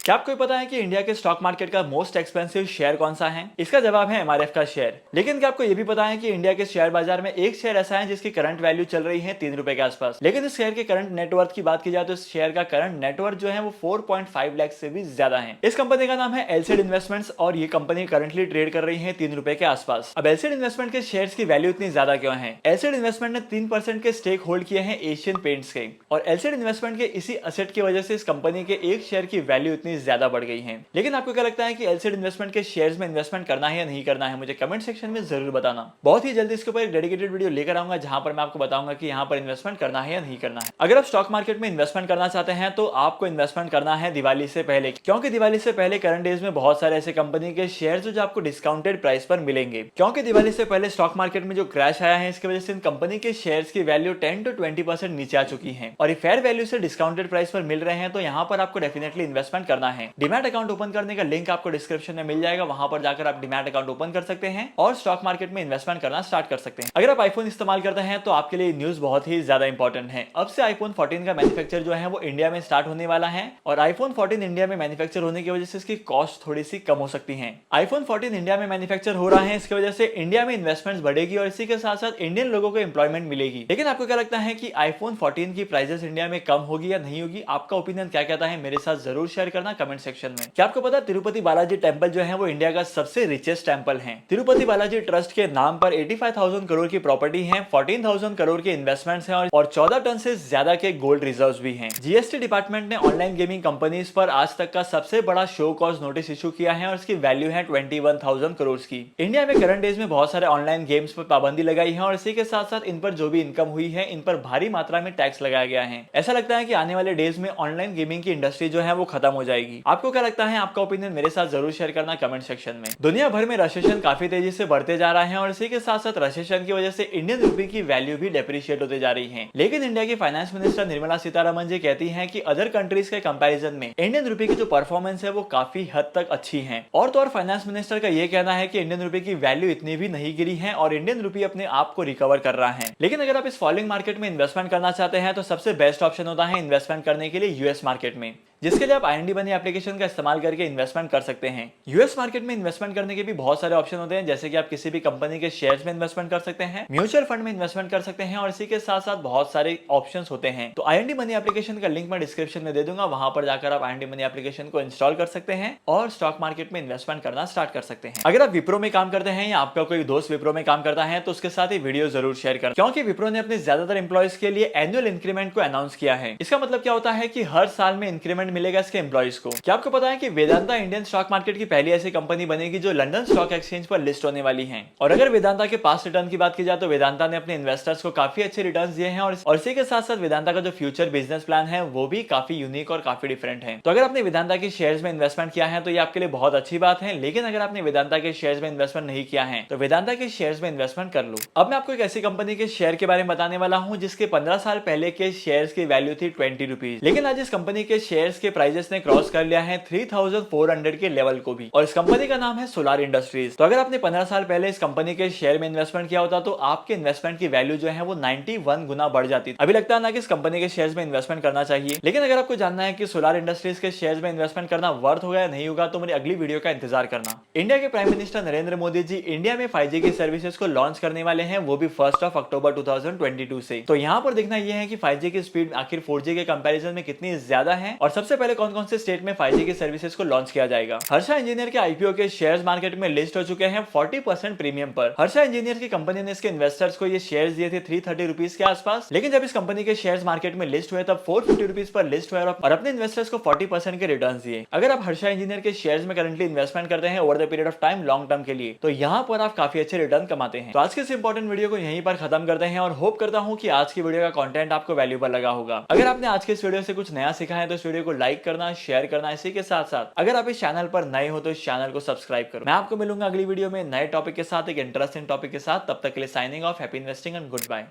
क्या आपको पता है कि इंडिया के स्टॉक मार्केट का मोस्ट एक्सपेंसिव शेयर कौन सा है? इसका जवाब है एमआरएफ का शेयर। लेकिन क्या आपको यह भी पता है कि इंडिया के शेयर बाजार में एक शेयर ऐसा है जिसकी करंट वैल्यू चल रही है 3 रुपए के आसपास। लेकिन इस शेयर के करंट नेटवर्थ की बात की जाए तो इस शेयर का करंट नेटवर्थ जो है वो 4.5 लाख से भी ज्यादा है। इस कंपनी का नाम है एलसीड इन्वेस्टमेंट्स और ये कंपनी करंटली ट्रेड कर रही है 3 रुपए के आसपास। अब एलसीड इन्वेस्टमेंट के शेयर की वैल्यू इतनी ज्यादा क्यों है? एलसीड इन्वेस्टमेंट ने 3% के स्टेक होल्ड किए हैं एशियन पेंट्स के, और एलसीड इन्वेस्टमेंट के इसी असेट की वजह से इस कंपनी के एक शेयर की वैल्यू इतनी ज्यादा बढ़ गई है। लेकिन आपको क्या लगता है कि एलसीड इन्वेस्टमेंट के शेयर्स में इन्वेस्टमेंट करना है या नहीं करना है? मुझे कमेंट सेक्शन में जरूर बताना। बहुत ही जल्दी इसके ऊपर एक डेडिकेटेड वीडियो लेकर आऊंगा जहां पर मैं आपको बताऊंगा कि यहां पर इन्वेस्टमेंट करना है या नहीं करना है। अगर आप स्टॉक मार्केट में इन्वेस्टमेंट करना चाहते हैं तो आपको इन्वेस्टमेंट करना है दिवाली से पहले, क्योंकि दिवाली से पहले करंट डेज में बहुत सारे ऐसे कंपनी के शेयर जो आपको डिस्काउंटेड प्राइस पर मिलेंगे। क्योंकि दिवाली से पहले स्टॉक मार्केट में जो क्रैश आया है इसकी वजह से इन कंपनी के शेयर्स की वैल्यू 10 to 20% नीचे आ चुकी है और ये फेयर वैल्यू से डिस्काउंटेड प्राइस पर मिल रहे हैं, तो यहाँ पर आपको डेफिनेटली इन्वेस्टमेंट करना है। डीमैट अकाउंट ओपन करने का लिंक आपको डिस्क्रिप्शन में मिल जाएगा, वहां पर जाकर आप डीमैट अकाउंट ओपन कर सकते हैं और स्टॉक मार्केट में इन्वेस्टमेंट करना स्टार्ट कर सकते हैं। अगर आप आईफोन इस्तेमाल करते हैं तो आपके लिए न्यूज बहुत ही ज्यादा इंपॉर्टेंट है। अब से आईफोन 14 का मैन्युफैक्चर जो है वो इंडिया में स्टार्ट होने वाला है और आईफोन 14 इंडिया में मैन्युफैक्चर होने की वजह से इसकी कॉस्ट थोड़ी सी कम हो सकती है। आईफोन 14 इंडिया में मैन्युफैक्चर हो रहा है, इसकी वजह से इंडिया में इन्वेस्टमेंट बढ़ेगी और इसी के साथ साथ इंडियन लोगों को एम्प्लॉयमेंट मिलेगी। लेकिन आपको क्या लगता है कि आईफोन 14 की प्राइसेस इंडिया में कम होगी या नहीं होगी? आपका ओपिनियन क्या कहता है मेरे साथ जरूर शेयर करना कमेंट सेक्शन में। क्या आपको पता तिरुपति बालाजी टेंपल जो है वो इंडिया का सबसे रिचेस्ट टेंपल है। तिरुपति बालाजी ट्रस्ट के नाम पर 85,000 करोड़ की प्रॉपर्टी है, 14,000 करोड़ के इन्वेस्टमेंट्स हैं और 14 टन से ज्यादा के गोल्ड रिजर्व्स भी हैं। जीएसटी डिपार्टमेंट ने ऑनलाइन गेमिंग कंपनीज पर आज तक का सबसे बड़ा शो कॉज नोटिस इशू किया है और इसकी वैल्यू है 21,000 करोड़ की। इंडिया में करंट डेज में बहुत सारे ऑनलाइन गेम्स पर पाबंदी लगाई है और इसी के साथ साथ इन पर जो भी इनकम हुई है इन पर भारी मात्रा में टैक्स लगाया गया है। ऐसा लगता है कि आने वाले डेज में ऑनलाइन गेमिंग की इंडस्ट्री जो है वो खत्म हो जाएगी। आपको क्या लगता है? आपका ओपिनियन मेरे साथ जरूर शेयर करना कमेंट सेक्शन में। दुनिया भर में रिसेशन काफी तेजी से बढ़ते जा रहा है और इसी के साथ साथ रिसेशन की वजह से इंडियन रुपए की वैल्यू भी डेप्रिशिएट होते जा रही है। लेकिन इंडिया की फाइनेंस मिनिस्टर निर्मला सीतारमण जी कहती हैं कि अदर कंट्रीज के कंपैरिजन में इंडियन रुपए की जो परफॉर्मेंस है वो काफी हद तक अच्छी है। और तो और फाइनेंस मिनिस्टर का ये कहना है कि इंडियन रुपए की वैल्यू इतनी भी नहीं गिरी है और इंडियन रुपये अपने आप को रिकवर कर रहा है। लेकिन अगर आप इस फॉलोइंग मार्केट में इन्वेस्टमेंट करना चाहते हैं तो सबसे बेस्ट ऑप्शन होता है इन्वेस्टमेंट करने के लिए यूएस मार्केट में, जिसके लिए आप आईएनडी मनी एप्लीकेशन का इस्तेमाल करके इन्वेस्टमेंट कर सकते हैं। यूएस मार्केट में इन्वेस्टमेंट करने के भी बहुत सारे ऑप्शन होते हैं, जैसे कि आप किसी भी कंपनी के शेयर्स में इन्वेस्टमेंट कर सकते हैं, म्यूचुअल फंड में इन्वेस्टमेंट कर सकते हैं और इसी के साथ साथ बहुत सारे ऑप्शंस होते हैं। तो आईएनडी मनी एप्लीकेशन का लिंक मैं डिस्क्रिप्शन में दे दूंगा, वहां पर जाकर आप आईएनडी मनी एप्लीकेशन को इंस्टॉल कर सकते हैं और स्टॉक मार्केट में इन्वेस्टमेंट करना स्टार्ट कर सकते हैं। अगर आप विप्रो में काम करते हैं या आपका कोई दोस्त विप्रो में काम करता है तो उसके साथ ही वीडियो जरूर शेयर करें, क्योंकि विप्रो ने अपने ज्यादातर एम्प्लॉइज के लिए एनुअल इंक्रीमेंट को अनाउंस किया है। इसका मतलब क्या होता है कि हर साल में इंक्रीमेंट मिलेगा इसके एम्प्लॉइज को। क्या आपको पता है कि वेदांता इंडियन स्टॉक मार्केट की पहली ऐसी कंपनी बनेगी जो लंदन स्टॉक एक्सचेंज पर लिस्ट होने वाली है? और अगर वेदांता के पास्ट रिटर्न की बात की जाए तो वेदांता ने अपने इन्वेस्टर्स को काफी अच्छे रिटर्न्स दिए हैं और इसी के साथ साथ वेदांता का जो फ्यूचर बिजनेस प्लान है वो भी काफी यूनिक और काफी डिफरेंट है। तो अगर आपने वेदांता के शेयर्स में इन्वेस्टमेंट किया है तो ये आपके लिए बहुत अच्छी बात है, लेकिन अगर आपने वेदांता के शेयर्स में इन्वेस्टमेंट नहीं किया है तो वेदांता के शेयर्स में इन्वेस्टमेंट कर लो। अब मैं आपको एक ऐसी कंपनी के शेयर के बारे में बताने वाला हूं जिसके 15 साल पहले के शेयर्स की वैल्यू थी 20 रुपीज, लेकिन आज इस कंपनी के शेयर्स के प्राइजेस ने क्रॉस कर लिया है 3,400 के लेवल को भी, और इस कंपनी का नाम है सोलार इंडस्ट्रीज। तो अगर आपने 15 साल पहले इस कंपनी के शेयर में इन्वेस्टमेंट किया होता तो आपके इन्वेस्टमेंट की वैल्यू जो है वो 91 गुना बढ़ जाती। अभी लगता है ना कि इस कंपनी के शेयर्स में इन्वेस्टमेंट करना चाहिए। लेकिन अगर आपको जानना है कि सोलार इंडस्ट्रीज के शेयर्स में इन्वेस्टमेंट करना वर्थ होगा या नहीं होगा तो मेरी अगली वीडियो का इंतजार करना। इंडिया के prime minister Narendra Modi ji India में 5G की सर्विसेज को लॉन्च करने वाले हैं, वो भी 1 अक्टूबर 2022 से। तो यहाँ पर देखना यह है कि 5G की स्पीड आखिर 4G के कंपैरिजन में कितनी ज्यादा है और सबसे पहले कौन कौन से स्टेट में 5G की सर्विसेज को लॉन्च किया जाएगा। हर्षा इंजीनियर के आईपीओ के शेयर्स मार्केट में लिस्ट हो चुके हैं 40% प्रीमियम पर। हर्षा इंजीनियर की कंपनी ने इसके इन्वेस्टर्स को ये शेयर्स दिए थे 330 रुपीज के आसपास, लेकिन जब इस कंपनी के शेयर्स मार्केट में लिस्ट हुए तब 450 रुपीज पर लिस्ट हुए और अपने इन्वेस्टर्स को 40% के रिटर्न दिए। अगर आप हर्षा इंजीनियर के शेयर्स में करंटली इन्वेस्टमेंट करते हैं over the period of time long term के लिए, तो यहाँ पर आप काफी अच्छे रिटर्न कमाते हैं। तो आज के इस इंपॉर्टेंट वीडियो को यहीं पर खत्म करते हैं और होप करता हूँ कि आज की वीडियो का कंटेंट आपको वैल्यूएबल लगा होगा। अगर आपने आज के इस वीडियो से कुछ नया सीखा है तो इस वीडियो को लाइक करना, शेयर करना, इसी के साथ साथ अगर आप इस चैनल पर नए हो तो इस चैनल को सब्सक्राइब करो। मैं आपको मिलूंगा अगली वीडियो में नए टॉपिक के साथ, एक इंटरेस्टिंग टॉपिक के साथ। तब तक के लिए signing off, happy investing and good bye.